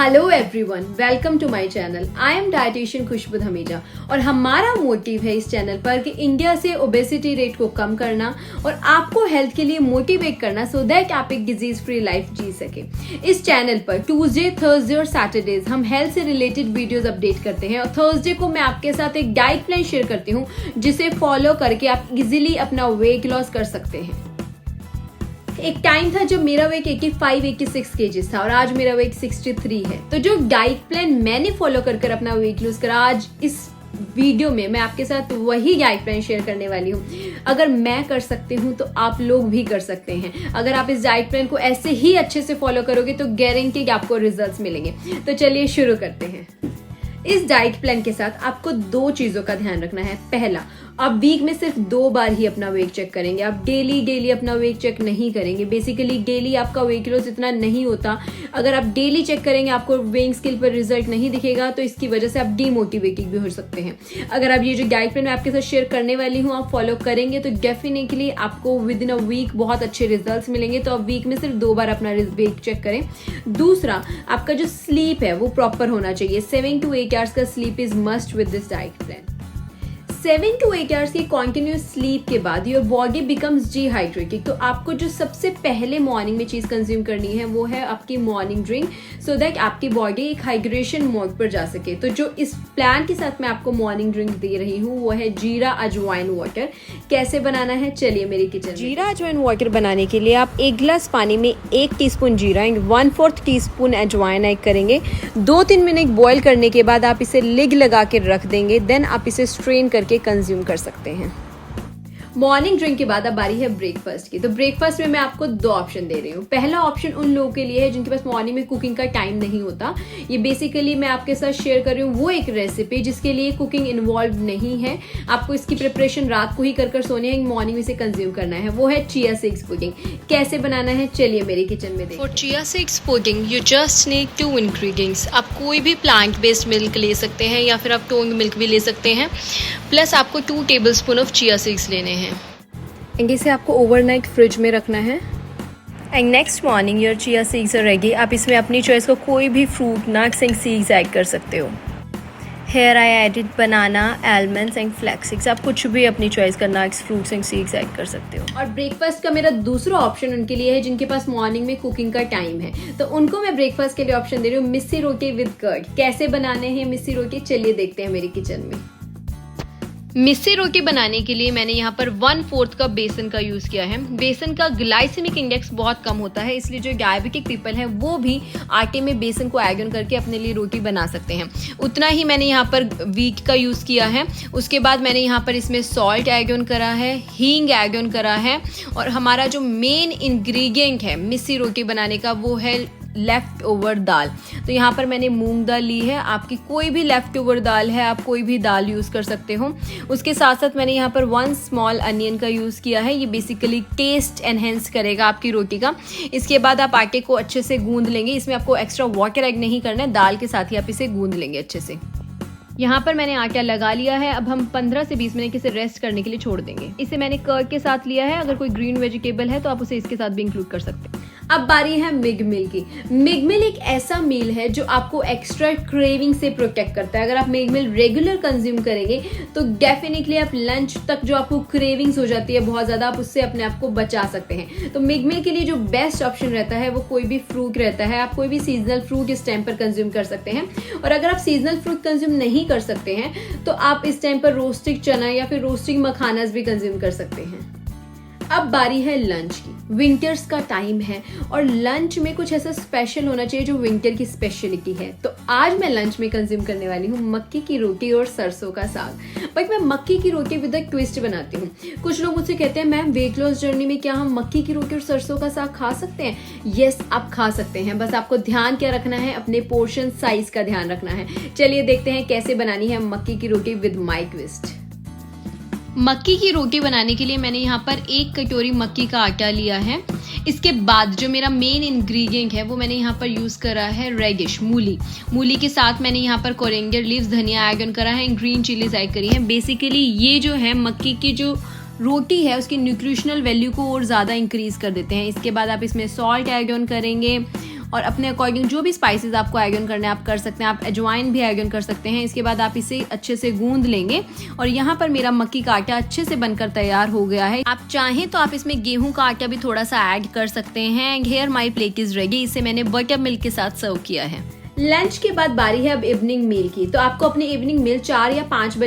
Hello everyone, welcome to my channel. I am dietitian Khushboo Dhamija और हमारा motive है इस चैनल पर कि इंडिया से ओबेसिटी रेट को कम करना और आपको हेल्थ के लिए मोटिवेट करना सो दैट आप एक डिजीज फ्री लाइफ जी सके। इस चैनल पर ट्यूसडे, थर्सडे और सैटरडेज हम हेल्थ से रिलेटेड वीडियोस अपडेट करते हैं और थर्सडे को मैं आपके साथ एक डाइट प्लान शेयर करती हूँ जिसे फॉलो करके आप इजीली अपना वेट लॉस कर सकते हैं। एक टाइम था जब मेरा वेट 85-86 केजीज था और आज मेरा वेट 63 है। तो जो डाइट प्लान मैंने फॉलो कर अपना वेट लूज करा, आज इस वीडियो में मैं आपके साथ वही डाइट प्लान शेयर करने वाली हूँ। अगर मैं कर सकती हूँ तो आप लोग भी कर सकते हैं। अगर आप इस डाइट प्लान को ऐसे ही अच्छे से फॉलो करोगे तो गारंटी आपको रिजल्ट्स मिलेंगे। तो चलिए शुरू करते हैं। इस डाइट प्लान के साथ आपको दो चीजों का ध्यान रखना है। पहला, आप वीक में सिर्फ 2 बार ही अपना वेट चेक करेंगे। आप डेली अपना वेट चेक नहीं करेंगे। बेसिकली डेली आपका वेट लॉस इतना नहीं होता। अगर आप डेली चेक करेंगे आपको वेइंग स्केल पर रिजल्ट नहीं दिखेगा तो इसकी वजह से आप डीमोटिवेटेड भी हो सकते हैं। अगर आप ये जो डाइट प्लान मैं आपके साथ शेयर करने वाली हूँ आप फॉलो करेंगे तो डेफिनेटली आपको विद इन अ वीक बहुत अच्छे रिजल्ट्स मिलेंगे। तो आप वीक में सिर्फ 2 बार अपना वेट चेक करें। दूसरा, आपका जो स्लीप है वो प्रॉपर होना चाहिए। 7 to 8 आवर्स का sleep is must with this diet plan. 7 to 8 hours की कॉन्टिन्यूस स्लीप के बाद योर बॉडी बिकम्स डिहाइड्रेटेड। तो आपको जो सबसे पहले मॉर्निंग में चीज कंज्यूम करनी है वो है आपकी मॉर्निंग ड्रिंक, सो दैट आपकी बॉडी एक हाइड्रेशन मोड पर जा सके। तो जो इस प्लान के साथ मैं आपको मॉर्निंग ड्रिंक दे रही हूँ वो है जीरा अजवाइन वाटर। कैसे बनाना है चलिए मेरी किचन। जीरा अजवाइन वाटर बनाने के लिए आप 1 गिलास पानी में 1 टीस्पून जीरा एंड 1/4 टीस्पून अजवाइन ऐड करेंगे। 2-3 मिनट बॉईल करने के बाद आप इसे लिड लगा के रख देंगे। देन आप इसे स्ट्रेन करके कंज्यूम कर सकते हैं। मॉर्निंग ड्रिंक के बाद अब बारी है ब्रेकफास्ट की। तो ब्रेकफास्ट में मैं आपको 2 ऑप्शन दे रही हूँ। पहला ऑप्शन उन लोगों के लिए है जिनके पास मॉर्निंग में कुकिंग का टाइम नहीं होता। ये बेसिकली मैं आपके साथ शेयर कर रही हूँ वो एक रेसिपी जिसके लिए कुकिंग इन्वॉल्व नहीं है। आपको इसकी प्रिपरेशन रात को ही कर सोने हैं, मॉर्निंग में इसे कंज्यूम करना है। वो है चिया सीड्स पुडिंग। कैसे बनाना है चलिए मेरे किचन में देखिए। For chia seeds pudding you just need 2 ingredients. आप कोई भी प्लांट बेस्ड मिल्क ले सकते हैं या फिर आप टोंग मिल्क भी ले सकते हैं। प्लस आपको 2 टेबलस्पून ऑफ चिया सीड्स लेने हैं। इसे आपको ओवरनाइट फ्रिज में रखना है। And next morning your chia seeds are ready. आप इसमें अपनी चॉइस का कोई भी fruit, nuts and seeds add कर सकते हो। Here I added banana, almonds and flax seeds. आप कुछ भी अपनी चॉइस का nuts, fruits and seeds add कर सकते हो। और ब्रेकफास्ट का मेरा दूसरा ऑप्शन उनके लिए है जिनके पास मॉर्निंग में कुकिंग का टाइम है। तो उनको मैं ब्रेकफास्ट के लिए ऑप्शन दे रही हूँ मिस्सी रोटी विद कर्ड। कैसे बनाने हैं मिस्सी रोटी चलिए देखते हैं मेरी किचन में। मिस्सी रोटी बनाने के लिए मैंने यहाँ पर 1/4 कप बेसन का यूज किया है। बेसन का ग्लाइसेमिक इंडेक्स बहुत कम होता है, इसलिए जो डायबिटिक पीपल हैं वो भी आटे में बेसन को ऐड ऑन करके अपने लिए रोटी बना सकते हैं। उतना ही मैंने यहाँ पर व्हीट का यूज किया है। उसके बाद मैंने यहाँ पर इसमें सॉल्ट ऐड ऑन करा है, हींग ऐड ऑन करा है और हमारा जो मेन इंग्रेडिएंट है मिस्सी रोटी बनाने का वो है लेफ्ट ओवर दाल। तो यहाँ पर मैंने मूंग दाल ली है। आपकी कोई भी लेफ्ट ओवर दाल है, आप कोई भी दाल यूज कर सकते हो। उसके साथ साथ मैंने यहाँ पर 1 स्मॉल अनियन का यूज किया है। ये बेसिकली टेस्ट एनहेंस करेगा आपकी रोटी का। इसके बाद आप आटे को अच्छे से गूंद लेंगे। इसमें आपको एक्स्ट्रा वाटर ऐड नहीं करना है, दाल के साथ ही आप इसे गूंद लेंगे अच्छे से। यहाँ पर मैंने आटा लगा लिया है। अब हम 15 से 20 मिनट इसे रेस्ट करने के लिए छोड़ देंगे। इसे मैंने कर्ड के साथ लिया है। अगर कोई ग्रीन वेजिटेबल है तो आप उसे इसके साथ भी इंक्लूड कर सकते हैं। अब बारी है मिग मील की। मिग मील एक ऐसा मील है जो आपको एक्स्ट्रा क्रेविंग से प्रोटेक्ट करता है। अगर आप मिग मील रेगुलर कंज्यूम करेंगे तो डेफिनेटली आप लंच तक जो आपको क्रेविंग्स हो जाती है बहुत ज्यादा, आप उससे अपने आप को बचा सकते हैं। तो मिग मील के लिए जो बेस्ट ऑप्शन रहता है वो कोई भी फ्रूट रहता है। आप कोई भी सीजनल फ्रूट इस टाइम पर कंज्यूम कर सकते हैं। और अगर आप सीजनल फ्रूट कंज्यूम नहीं कर सकते हैं तो आप इस टाइम पर रोस्टिंग चना या फिर रोस्टिंग मखानास भी कंज्यूम कर सकते हैं। अब बारी है लंच की। विंटर्स का टाइम है और लंच में कुछ ऐसा स्पेशल होना चाहिए जो विंटर की स्पेशलिटी है। तो आज मैं लंच में कंज्यूम करने वाली हूँ मक्की की रोटी और सरसों का साग। बट मैं मक्की की रोटी विद एक ट्विस्ट बनाती हूँ। कुछ लोग मुझसे कहते हैं मैम वेट लॉस जर्नी में क्या हम मक्की की रोटी और सरसों का साग खा सकते हैं? यस, आप खा सकते हैं। बस आपको ध्यान क्या रखना है, अपने पोर्शन साइज का ध्यान रखना है। चलिए देखते हैं कैसे बनानी है मक्की की रोटी विद माई ट्विस्ट। मक्की की रोटी बनाने के लिए मैंने यहाँ पर 1 कटोरी मक्की का आटा लिया है। इसके बाद जो मेरा मेन इंग्रेडिएंट है वो मैंने यहाँ पर यूज करा है रेडिश, मूली के साथ मैंने यहाँ पर कोरिएंडर लीव्स, धनिया ऐड ऑन करा है, ग्रीन चिलीज ऐड करी है। बेसिकली ये जो है मक्की की जो रोटी है उसकी न्यूट्रिशनल वैल्यू को और ज़्यादा इंक्रीज कर देते हैं। इसके बाद आप इसमें सॉल्ट ऐड ऑन करेंगे और अपने अकॉर्डिंग जो भी स्पाइसेस आपको ऐड ऑन करने आप कर सकते हैं। आप अजवाइन भी ऐड ऑन कर सकते हैं। इसके बाद आप इसे अच्छे से गूंद लेंगे और यहाँ पर मेरा मक्की का आटा अच्छे से बनकर तैयार हो गया है। आप चाहें तो आप इसमें गेहूं का आटा भी थोड़ा सा ऐड कर सकते हैं। And here my plate is ready. इसे मैंने बटर मिल्क के साथ सर्व किया है। लंच के बाद बारी है अब इवनिंग मील की। तो आपको अपनी इवनिंग मील 4 या 5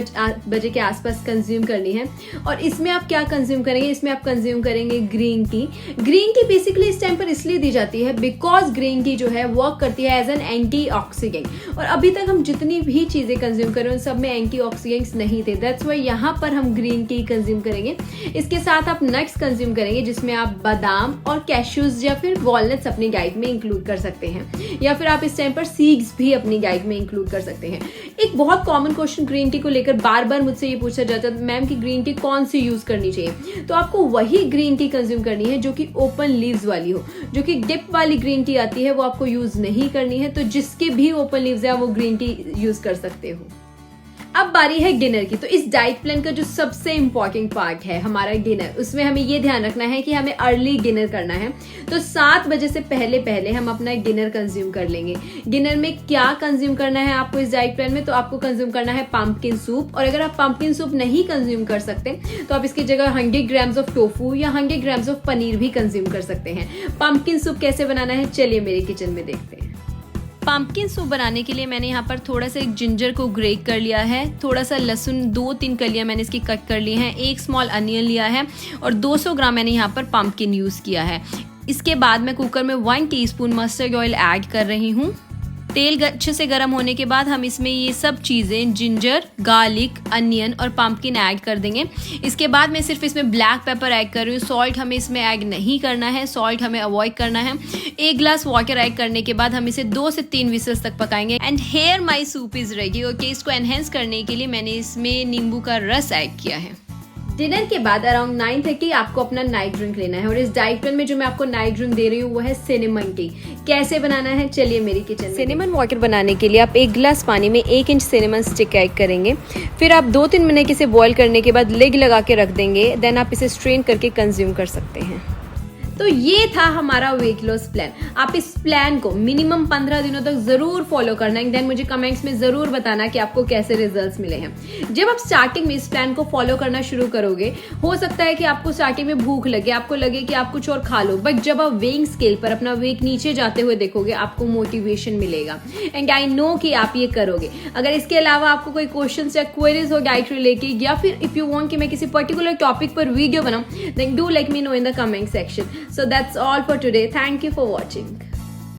बजे के आसपास कंज्यूम करनी है। और इसमें आप क्या कंज्यूम करेंगे? इसमें आप कंज्यूम करेंगे green tea. Green tea basically इस टाइम पर इसलिए दी जाती है बिकॉज ग्रीन टी जो है वर्क करती है एज एन एंटीऑक्सीडेंट। और अभी तक हम जितनी भी चीजें कंज्यूम कर रहे हैं उन सब में एंटीऑक्सीडेंट्स नहीं थे। दैट्स वाई यहाँ पर हम ग्रीन टी कंज्यूम करेंगे। इसके साथ आप नट्स कंज्यूम करेंगे जिसमें आप बादाम और कैश्यूज या फिर वॉलनट्स अपनी डाइट में इंक्लूड कर सकते हैं। या फिर आप इस टाइम पर सीड्स भी अपनी डाइट में इंक्लूड कर सकते हैं। एक बहुत कॉमन क्वेश्चन ग्रीन टी को लेकर बार बार मुझसे ये पूछा जाता है, मैम की ग्रीन टी कौन सी यूज करनी चाहिए? तो आपको वही ग्रीन टी कंज्यूम करनी है जो कि ओपन लीव्स वाली हो। जो कि डिप वाली ग्रीन टी आती है वो आपको यूज नहीं करनी है। तो जिसके भी ओपन लीव्स है वो ग्रीन टी यूज कर सकते हो। अब बारी है डिनर की। तो इस डाइट प्लान का जो सबसे इंपॉर्टेंट पार्ट है हमारा डिनर, उसमें हमें ये ध्यान रखना है कि हमें अर्ली डिनर करना है। तो 7 बजे से पहले हम अपना डिनर कंज्यूम कर लेंगे। डिनर में क्या कंज्यूम करना है आपको इस डाइट प्लान में? तो आपको कंज्यूम करना है पंपकिन सूप। और अगर आप पंपकिन सूप नहीं कंज्यूम कर सकते तो आप इसकी जगह 100 ग्राम्स ऑफ टोफू या 100 ग्राम्स ऑफ पनीर भी कंज्यूम कर सकते हैं। पंपकिन सूप कैसे बनाना है चलिए मेरे किचन में देखते हैं। पंपकिन सूप बनाने के लिए मैंने यहाँ पर थोड़ा सा जिंजर को ग्रेट कर लिया है, थोड़ा सा लहसुन 2-3 कलियां मैंने इसकी कट कर ली हैं, 1 स्मॉल अनियन लिया है और 200 ग्राम मैंने यहाँ पर पंपकिन यूज़ किया है। इसके बाद मैं कुकर में 1 टीस्पून मस्टर्ड ऑयल ऐड कर रही हूँ। तेल अच्छे से गर्म होने के बाद हम इसमें ये सब चीज़ें जिंजर, गार्लिक, अनियन और पंपकिन ऐड कर देंगे। इसके बाद मैं सिर्फ इसमें ब्लैक पेपर ऐड कर रही हूँ। सॉल्ट हमें इसमें ऐड नहीं करना है, सॉल्ट हमें अवॉइड करना है। 1 ग्लास वाटर ऐड करने के बाद हम इसे 2 से 3 विसल्स तक पकाएंगे। And here my soup is ready. और टेस्ट को एनहेंस करने के लिए मैंने इसमें नींबू का रस ऐड किया है। डिनर के बाद अराउंड 9:30 आपको अपना नाइट ड्रिंक लेना है। और इस डाइट प्लान में जो मैं आपको नाइट ड्रिंक दे रही हूँ वो है सिनेमन टी। कैसे बनाना है चलिए मेरी किचन में। सिनेमन वाटर बनाने के लिए आप 1 गिलास पानी में 1 इंच सिनेमन स्टिक ऐड करेंगे। फिर आप 2-3 मिनट इसे बॉईल करने के बाद लिड लगा के रख देंगे। देन आप इसे स्ट्रेन करके कंज्यूम कर सकते हैं। तो ये था हमारा वेट लॉस प्लान। आप इस प्लान को मिनिमम 15 दिनों तक जरूर फॉलो करना है। देन मुझे कमेंट्स में जरूर बताना कि आपको कैसे रिजल्ट्स मिले हैं। जब आप स्टार्टिंग में इस प्लान को फॉलो करना शुरू करोगे हो सकता है कि आपको स्टार्टिंग में भूख लगे, आपको लगे कि आप कुछ और खा लो, बट जब आप वेइंग स्केल पर अपना वेट नीचे जाते हुए देखोगे आपको मोटिवेशन मिलेगा। एंड आई नो कि आप ये करोगे। अगर इसके अलावा आपको कोई क्वेश्चन या क्वेरीज हो डाइट रिलेटेड या फिर इफ यू वांट कि मैं किसी पर्टिकुलर टॉपिक पर वीडियो बनाऊं, then do let me know in the comment section. So that's all for today. Thank you for watching.